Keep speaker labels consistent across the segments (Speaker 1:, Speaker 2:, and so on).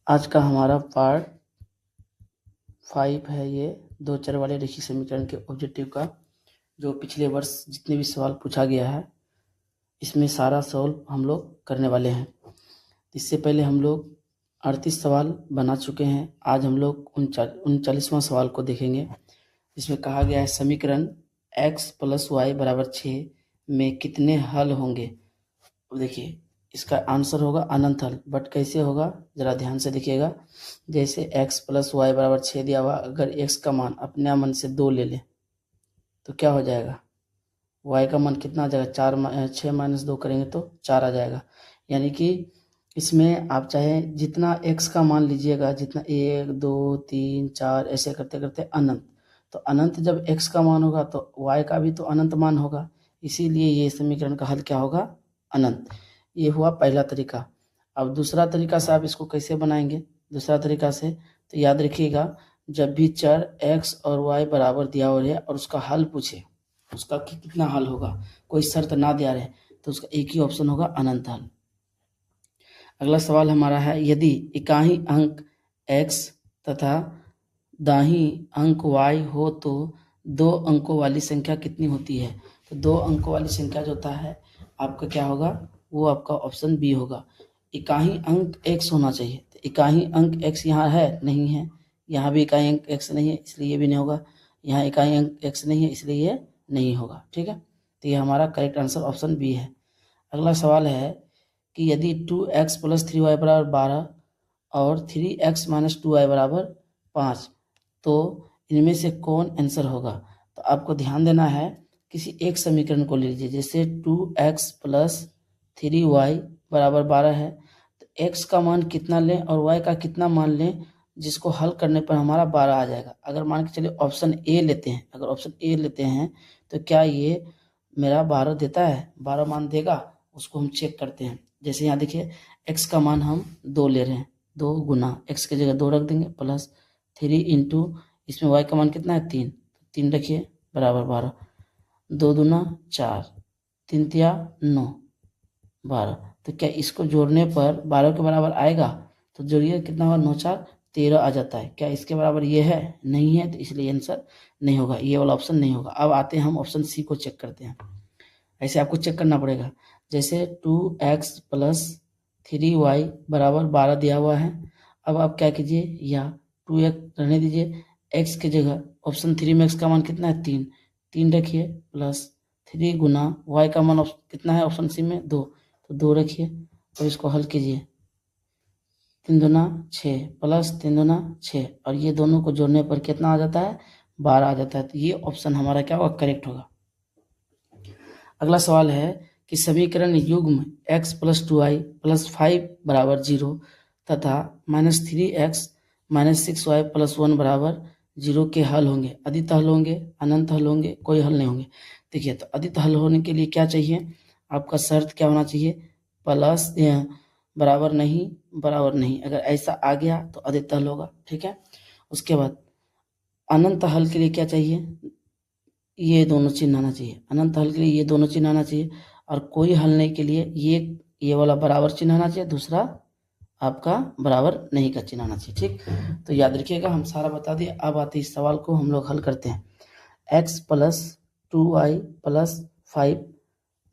Speaker 1: आज का हमारा पार्ट 5 है। ये 2 चर वाले रेखीय समीकरण के ऑब्जेक्टिव का, जो पिछले वर्ष जितने भी सवाल पूछा गया है इसमें सारा सॉल्व हम लोग करने वाले हैं। इससे पहले हम लोग 38 सवाल बना चुके हैं। आज हम लोग 39वां सवाल को देखेंगे। इसमें कहा गया है समीकरण x + y = 6 में कितने हल होंगे। अब देखिए, इसका आंसर होगा अनंत हल। बट कैसे होगा जरा ध्यान से देखिएगा। जैसे x + y = 6 दिया हुआ, अगर x का मान अपने मन से 2 ले लें तो क्या हो जाएगा, y का मान कितना आ जाएगा, 6 - 2 करेंगे तो 4 आ जाएगा। यानी कि इसमें आप चाहे जितना x का मान लीजिएगा, जितना 1 2 3 4 ऐसे करते करते अनंत, तो अनंत जब x का मान होगा तो y का भी तो अनंत मान होगा। इसीलिए ये समीकरण का हल क्या होगा, अनंत। ये हुआ पहला तरीका। अब दूसरा तरीका से आप इसको कैसे बनाएंगे, दूसरा तरीका से तो याद रखिएगा, जब भी चर x और y बराबर दिया हो रहे और उसका हल पूछे, उसका कितना हल होगा, कोई शर्त ना दिया रहे, तो उसका एक ही ऑप्शन होगा, अनंत हल। अगला सवाल हमारा है, यदि इकाई अंक x तथा दाहिनी अंक y हो तो 2 अंकों वाली संख्या कितनी होती है। तो 2 अंकों वाली संख्या जो होता है आपका क्या होगा, वो आपका ऑप्शन बी होगा। इकाई अंक x होना चाहिए, तो इकाई अंक x यहाँ है नहीं है, यहाँ भी इकाई अंक x नहीं है इसलिए ये भी नहीं होगा, यहाँ इकाई अंक x नहीं है इसलिए ये नहीं होगा। ठीक है, तो ये हमारा करेक्ट आंसर ऑप्शन बी है। अगला सवाल है कि यदि 2x + 3y = 12 और 3x - 2y = 5 तो इनमें से कौन आंसर होगा। तो आपको ध्यान देना है, किसी एक समीकरण को ले लीजिए। जैसे 2x + 3y = 12 है, तो x का मान कितना लें और y का कितना मान लें, जिसको हल करने पर हमारा 12 आ जाएगा। अगर मान के चलिए ऑप्शन ए लेते हैं, अगर ऑप्शन ए लेते हैं तो क्या ये मेरा 12 देता है, 12 मान देगा, उसको हम चेक करते हैं। जैसे यहाँ देखिए, x का मान हम 2 ले रहे हैं, 2 गुना x की जगह 2 रख देंगे प्लस 3 इंटू इसमें y का मान कितना है 3, 3 रखिए बराबर 12, 2 दूना 4, 3 तिया 9, 12। तो क्या इसको जोड़ने पर 12 के बराबर आएगा, तो जोड़िए कितना होगा, 9 4 13 आ जाता है। क्या इसके बराबर ये है, नहीं है, तो इसलिए आंसर नहीं होगा, ये वाला ऑप्शन नहीं होगा। अब आते हैं हम ऑप्शन सी को चेक करते हैं। ऐसे आपको चेक करना पड़ेगा। जैसे 2x + 3y = 12 दिया हुआ है। अब आप क्या कीजिए, या 2x रहने दीजिए, x की जगह ऑप्शन 3 में x का मान कितना है 3, 3 रखिए प्लस 3 गुना y का मान कितना है ऑप्शन सी में 2, तो 2 रखिए और इसको हल कीजिए। 3 दूना 6 प्लस 3 दूना 6, और ये दोनों को जोड़ने पर कितना आ जाता है, 12 आ जाता है। तो ये ऑप्शन हमारा क्या होगा, करेक्ट होगा। अगला सवाल है कि समीकरण युग्म x + 2y + 5 = 0 तथा -3x - 6y + 1 = 0 के हल होंगे। अदित हल होंगे, अनंत हल होंगे, कोई हल नहीं होंगे। देखिए, तो अदित हल होने के लिए क्या चाहिए, आपका शर्त क्या होना चाहिए, प्लस बराबर नहीं, बराबर नहीं। अगर ऐसा आ गया तो अदित हल होगा। ठीक है, उसके बाद अनंत हल के लिए क्या चाहिए, ये दोनों चिन्ह आना चाहिए। अनंत हल के लिए ये दोनों चिन्ह आना चाहिए, और कोई हल नहीं के लिए ये वाला बराबर चिन्ह आना चाहिए, दूसरा आपका बराबर नहीं का चिन्ह आना चाहिए। ठीक, तो याद रखिएगा, हम सारा बता दिए। अब आते इस सवाल को हम लोग हल करते हैं। x + 2y + 5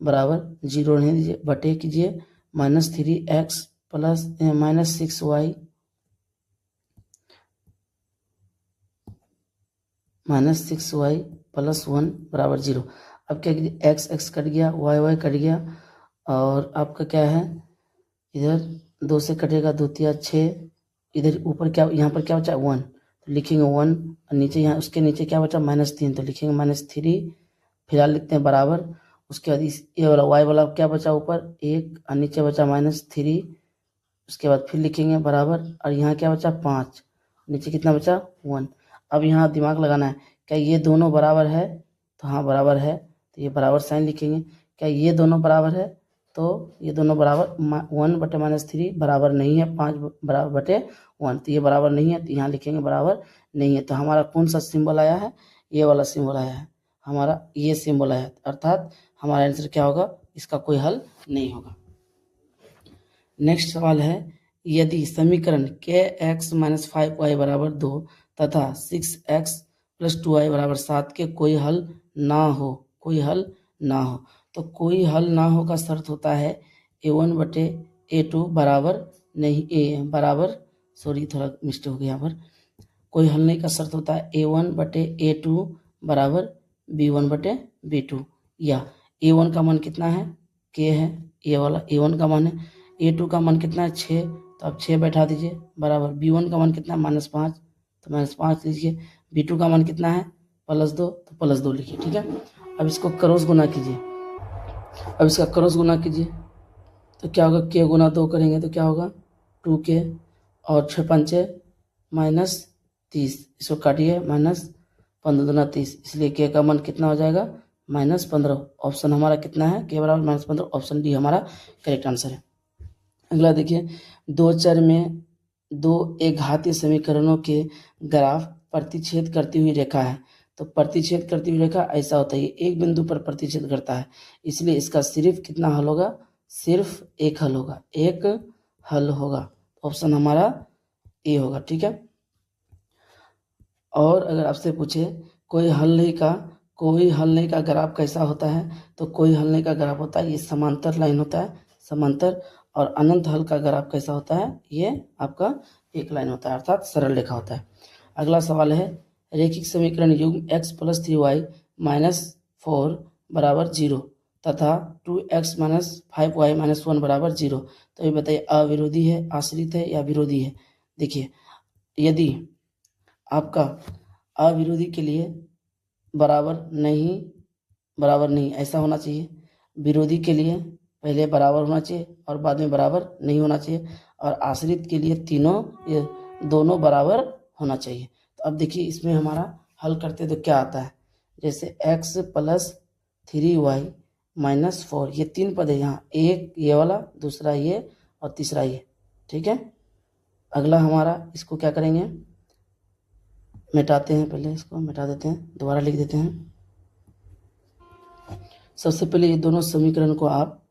Speaker 1: = 0 रहने दीजिए, बटे कीजिए -3x + -6y + 1 = 0। अब क्या कीजिए, x कट गया, y कट गया, और आपका क्या है, इधर 2 से कटेगा 2 तिया 6, इधर ऊपर क्या, यहाँ पर क्या बचा 1, तो लिखेंगे 1, और नीचे यहाँ उसके नीचे क्या बचा -3, तो लिखेंगे -3, फिलहाल लिखते हैं बराबर। उसके बाद ये वाला y वाला क्या बचा, ऊपर 1 और नीचे बचा -3, उसके बाद फिर लिखेंगे बराबर, और यहाँ क्या बचा 5, नीचे कितना बचा 1। अब यहाँ दिमाग लगाना है, क्या ये दोनों बराबर है, तो हाँ बराबर है, तो ये बराबर साइन लिखेंगे। क्या ये दोनों बराबर है, तो ये दोनों बराबर 1/-3 बराबर नहीं है 5 बराबर बटे 1, तो ये बराबर नहीं है, तो यहाँ लिखेंगे बराबर नहीं है। तो हमारा कौन सा सिंबल आया है, ये वाला सिंबल आया है, हमारा ये सिंबल आया है, अर्थात हमारा आंसर क्या होगा, इसका कोई हल नहीं होगा। नेक्स्ट सवाल है, यदि समीकरण के एक्स माइनस 5y बराबर 2 तथा 6x प्लस 2y बराबर 7 के कोई हल ना हो, तो कोई हल ना हो का शर्त होता है a1 बटे a2 बराबर नहीं, थोड़ा मिस्टेक हो गया यहाँ पर। कोई हल नहीं का शर्त होता है a1 बटे a2 बराबर b1 बटे b2, या a1 का मान कितना है, k है, ये वाला a1 का मान है, a2 का मान कितना है 6, तो आप 6 बैठा दीजिए बराबर b1 का मान कितना है -5, तो -5 लीजिए, b2 का मान कितना है +2, तो +2 लिखिए। ठीक है, अब इसको क्रॉस गुना कीजिए, तो क्या होगा, k गुना 2 करेंगे तो क्या होगा 2k, और 6 पंचे -30, इसको काटिए -15 दूना 30, इसलिए k का मान कितना हो जाएगा -15। ऑप्शन हमारा कितना है, k बराबर -15, ऑप्शन डी हमारा करेक्ट आंसर है। अगला देखिए, दो चर में दो एक घातीय समीकरणों के ग्राफ प्रतिच्छेद करती हुई रेखा है। तो प्रतिच्छेद करती हुई रेखा ऐसा होता है, एक बिंदु पर प्रतिच्छेद करता है, इसलिए इसका सिर्फ कितना हल होगा, सिर्फ एक हल होगा। ऑप्शन हमारा ए होगा। ठीक है, और अगर आपसे पूछे कोई हल नहीं का ग्राफ कैसा होता है, तो कोई हल नहीं का ग्राफ होता है ये समांतर लाइन होता है, समांतर, और अनंत हल का ग्राफ कैसा होता है, ये आपका एक लाइन होता है, अर्थात सरल रेखा होता है। अगला सवाल है, रेखिक समीकरण युग्म x + 3y - 4 बराबर 0 तथा 2x - 5y - 1 बराबर 0, तो ये बताइए अविरोधी है, आश्रित है या विरोधी है। देखिए, यदि आपका अविरोधी के लिए बराबर नहीं ऐसा होना चाहिए, विरोधी के लिए पहले बराबर होना चाहिए और बाद में बराबर नहीं होना चाहिए, और आश्रित के लिए ये दोनों बराबर होना चाहिए। तो अब देखिए, इसमें हमारा हल करते तो क्या आता है, जैसे x + 3y - 4, ये 3 पद है यहाँ, एक ये वाला, दूसरा ये और तीसरा ये। ठीक है, अगला हमारा इसको क्या करेंगे, मिटाते हैं, पहले इसको मिटा देते हैं, दोबारा लिख देते हैं। सबसे पहले ये दोनों समीकरण को आप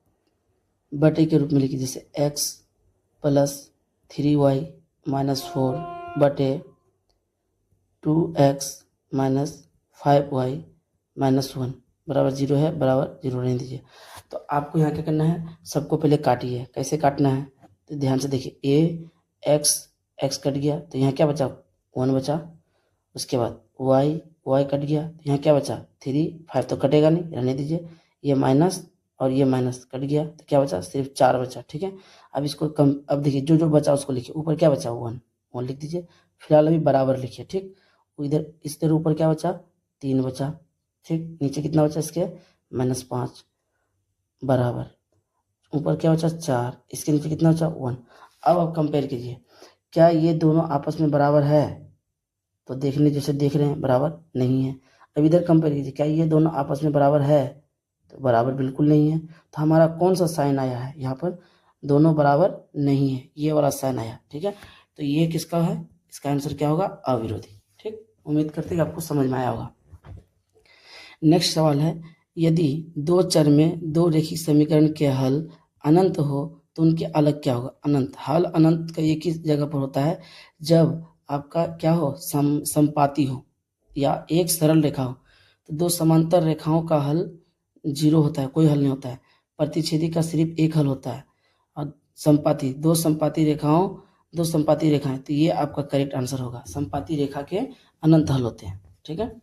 Speaker 1: बटे के रूप में लिखिए, जैसे x + 3y - 4 बटे 2x - 5y - 1 बराबर 0 है, बराबर 0 रहने दीजिए। तो आपको यहाँ क्या करना है, सबको पहले काटिए। कैसे काटना है, तो ध्यान से देखिए, x कट गया तो यहाँ क्या बचा, 1 बचा, उसके बाद y कट गया तो यहाँ क्या बचा 3, 5 तो कटेगा नहीं, रहने दीजिए, ये माइनस और ये माइनस कट गया तो क्या बचा, सिर्फ 4 बचा। ठीक है, अब इसको अब देखिए जो बचा उसको लिखिए, ऊपर क्या बचा 1 लिख दीजिए, फिलहाल अभी बराबर लिखिए। ठीक, इधर इस तरह ऊपर क्या बचा 3 बचा, ठीक, नीचे कितना बचा इसके -5 बराबर, ऊपर क्या बचा 4, इसके नीचे कितना बचा 1। अब आप कंपेयर कीजिए, क्या ये दोनों आपस में बराबर है, तो जैसे देख रहे हैं बराबर नहीं है। अब इधर कंपेयर कीजिए, क्या ये दोनों आपस में बराबर है, तो बराबर बिल्कुल नहीं है। तो हमारा कौन सा साइन आया है यहाँ पर, दोनों बराबर नहीं है, ये वाला साइन आया। ठीक है, तो ये किसका है, इसका आंसर क्या होगा, अविरोधी। ठीक, उम्मीद करते हैं आपको समझ में आया होगा। नेक्स्ट सवाल है, यदि दो चर में दो रेखिक समीकरण के हल अनंत हो तो उनके अलग क्या होगा। अनंत, हल अनंत का एक ही जगह पर होता है, जब आपका क्या हो, समपाती हो या एक सरल रेखा हो। तो दो समांतर रेखाओं का हल 0 होता है, कोई हल नहीं होता है। प्रतिच्छेदी का सिर्फ एक हल होता है, और संपाती दो संपाती रेखाएं, तो ये आपका करेक्ट आंसर होगा, संपाती रेखा के अनंत हल होते हैं। ठीक है,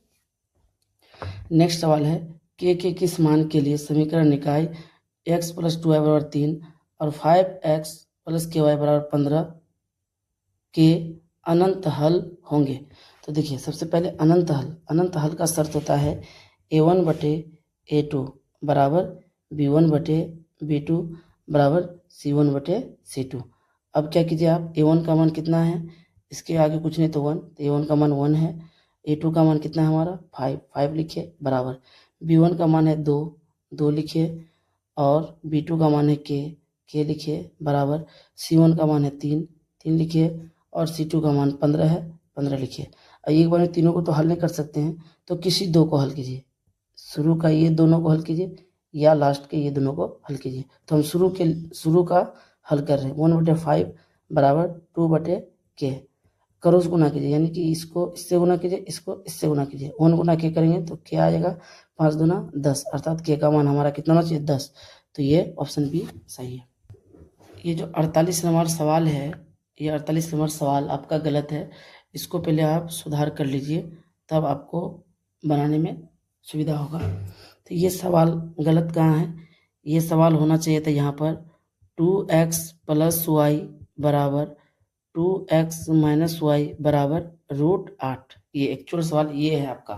Speaker 1: नेक्स्ट सवाल है, के किस मान के लिए समीकरण निकाय x + 2y = 3 और 5x + ky = 15 के अनंत हल होंगे। तो देखिए, सबसे पहले अनंत हल का शर्त होता है a1 बटे a2 बराबर b1 बटे b2 बराबर c1 बटे c2। अब क्या कीजिए आप, a1 का मान कितना है, इसके आगे कुछ नहीं तो 1, तो a1 का मान 1 है, a2 का मान कितना है हमारा 5 लिखिए, बराबर b1 का मान है 2 लिखिए, और b2 का मान है k लिखिए, बराबर c1 का मान है 3 लिखिए, और c2 का मान 15 है, 15 लिखिए। और एक बार में तीनों को तो हल नहीं कर सकते हैं, तो किसी दो को हल कीजिए, शुरू का ये दोनों को हल कीजिए या लास्ट के ये दोनों को हल कीजिए। तो हम शुरू का हल कर रहे हैं, 1/5 बराबर 2/k। क्रॉस गुना कीजिए, यानी कि इसको इससे गुना कीजिए, इसको इससे गुना कीजिए। 1 गुना k करेंगे तो k आ जाएगा 5 दूना 10, अर्थात k का मान हमारा कितना होना चाहिए 10। तो ये ऑप्शन बी सही है। ये जो 48 नंबर सवाल है, ये 48 नंबर सवाल आपका गलत है। इसको पहले आप सुधार कर लीजिए, तब आपको बनाने में सुविधा होगा। तो ये सवाल गलत कहाँ है? ये सवाल होना चाहिए था यहाँ पर 2x + y बराबर 2x - y बराबर √8। ये एक्चुअल सवाल ये है आपका।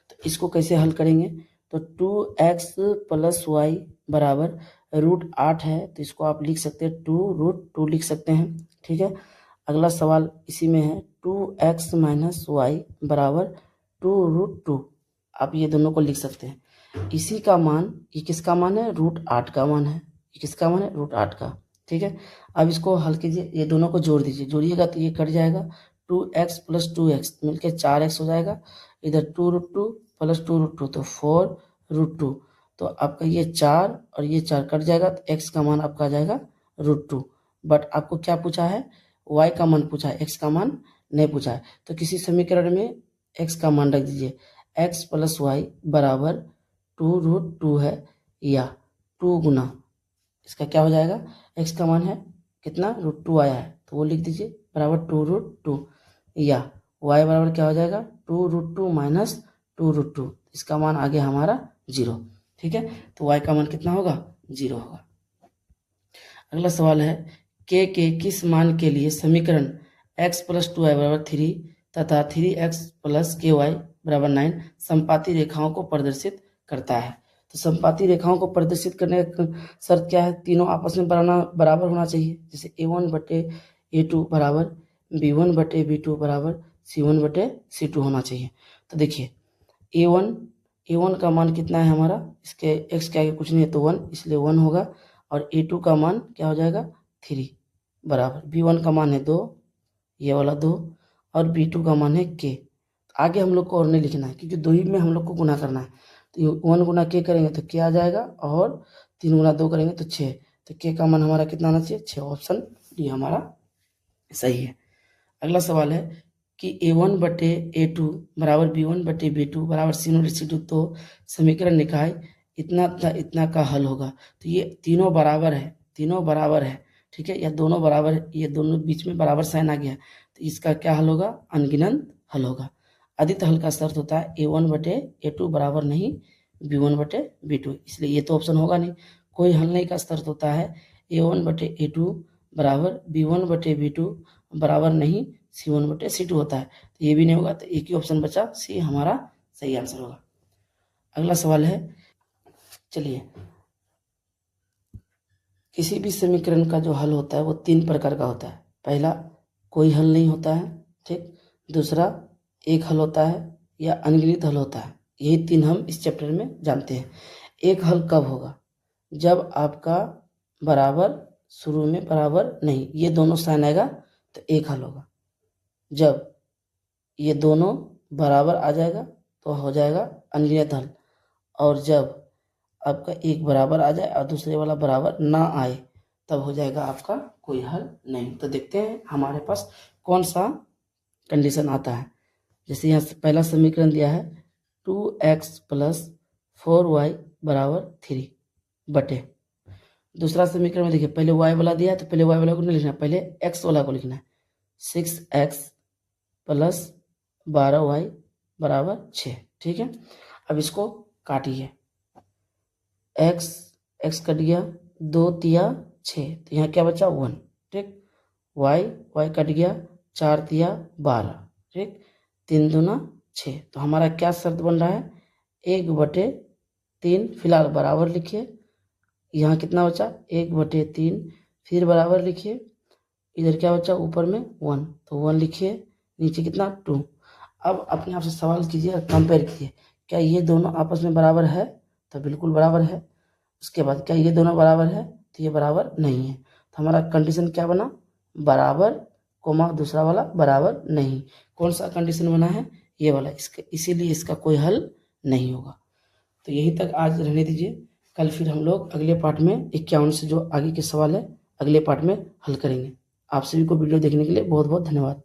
Speaker 1: तो इसको कैसे हल करेंगे? तो 2x + y बराबर √8 है, तो इसको आप लिख सकते हैं 2√2 लिख सकते हैं। ठीक है, अगला सवाल इसी में है 2x - y बराबर 2√2। आप ये दोनों को लिख सकते हैं। इसी का मान, ये किसका मान है? √8 का मान है। ये किसका मान है? √8 का। ठीक है, अब इसको हल कीजिए, ये दोनों को जोड़ दीजिए। जोड़िएगा तो ये कट जाएगा, 2x + 2x मिलकर 4x हो जाएगा। इधर 2√2 + 2√2 तो 4√2। तो आपका ये 4 और ये 4 कट जाएगा, तो x का मान आपका आ जाएगा √2। बट आपको क्या पूछा है? y का मान पूछा है, x का मान नहीं पूछा है। तो किसी समीकरण में x का मान रख दीजिए। x + y बराबर 2√2 है, या 2 गुना इसका क्या हो जाएगा? x का मान है कितना? √2 आया है, तो वो लिख दीजिए बराबर 2√2, या y बराबर क्या हो जाएगा? 2√2 - 2√2। इसका मान आ गया हमारा 0। ठीक है, तो y का मान कितना होगा? 0 होगा। अगला सवाल है k के किस मान के लिए समीकरण x + 2y बराबर 3 तथा 3x + ky बराबर 9 समपाती रेखाओं को प्रदर्शित करता है? तो समपाती रेखाओं को प्रदर्शित करने का शर्त क्या है? तीनों आपस में बराबर होना चाहिए। जैसे a1/a2 बराबर b1/b2 बराबर c1/c2 होना चाहिए। तो देखिए a1 का मान कितना है हमारा? इसके x के आगे कुछ नहीं है तो 1, इसलिए 1 होगा। और a2 का मान क्या हो जाएगा? 3 बराबर b1 का मान है 2, ये वाला 2, और b2 का मान है k। आगे हम लोग को और नहीं लिखना है, क्योंकि दो ही में हम लोग को गुना करना है। तो ये 1 गुना k करेंगे तो k आ जाएगा, और 3 गुना 2 करेंगे तो 6। तो k का मान हमारा कितना आना चाहिए? 6। ऑप्शन डी हमारा सही है। अगला सवाल है कि a1/a2 बराबर b1/b2 बराबर c1/c2 तो समीकरण निकाय इतना का हल होगा। तो ये तीनों बराबर है, तीनों बराबर है। ठीक है, या दोनों बराबर है, ये दोनों बीच में बराबर साइन आ गया, तो इसका क्या हल होगा? अनगिनत हल होगा। आदित्य हल का शर्त होता है a1/a2 बराबर नहीं b1/b2, इसलिए ये तो ऑप्शन होगा नहीं। कोई हल नहीं का शर्त होता है a1/a2 बराबर b1/b2 बराबर नहीं c1/c2 होता है, तो ये भी नहीं होगा। तो एक ही ऑप्शन बचा, सी हमारा सही आंसर होगा। अगला सवाल है, चलिए, किसी भी समीकरण का जो हल होता है वो 3 प्रकार का होता है। पहला, कोई हल नहीं होता है। ठीक, दूसरा, एक हल होता है, या अनगिनत हल होता है। यही 3 हम इस चैप्टर में जानते हैं। एक हल कब होगा? जब आपका बराबर शुरू में बराबर नहीं, ये दोनों साइन आएगा तो एक हल होगा। जब ये दोनों बराबर आ जाएगा तो हो जाएगा अनगिनत हल, और जब आपका एक बराबर आ जाए और दूसरे वाला बराबर ना आए तब हो जाएगा आपका कोई हल नहीं। तो देखते हैं हमारे पास कौन सा कंडीशन आता है। जैसे यहाँ पहला समीकरण दिया है 2x + 4y बराबर 3 बटे, दूसरा समीकरण में देखिए पहले y वाला दिया है तो पहले y वाला को नहीं लिखना है, पहले x वाला को लिखना है। 6x + 12y बराबर 6। ठीक है, अब इसको काटिए, x कट गया, 2 तिया 6, तो यहाँ क्या बचा? 1। ठीक, y कट गया, 4 तिया 12। ठीक, 3 दूना 6। तो हमारा क्या शर्त बन रहा है? 1/3 फिलहाल बराबर लिखिए, यहाँ कितना बचा? 1/3, फिर बराबर लिखिए, इधर क्या बचा? ऊपर में 1, तो 1 लिखिए, नीचे कितना? 2। अब अपने आप से सवाल कीजिए और कंपेयर कीजिए, क्या ये दोनों आपस में बराबर है? तो बिल्कुल बराबर है। उसके बाद क्या ये दोनों बराबर है? तो ये बराबर नहीं है। तो हमारा कंडीशन क्या बना? बराबर कोमा दूसरा वाला बराबर नहीं। कौन सा कंडीशन बना है? ये वाला। इसीलिए इसका कोई हल नहीं होगा। तो यही तक आज रहने दीजिए, कल फिर हम लोग अगले पार्ट में 51 से जो आगे के सवाल है अगले पार्ट में हल करेंगे। आप सभी को वीडियो देखने के लिए बहुत बहुत धन्यवाद।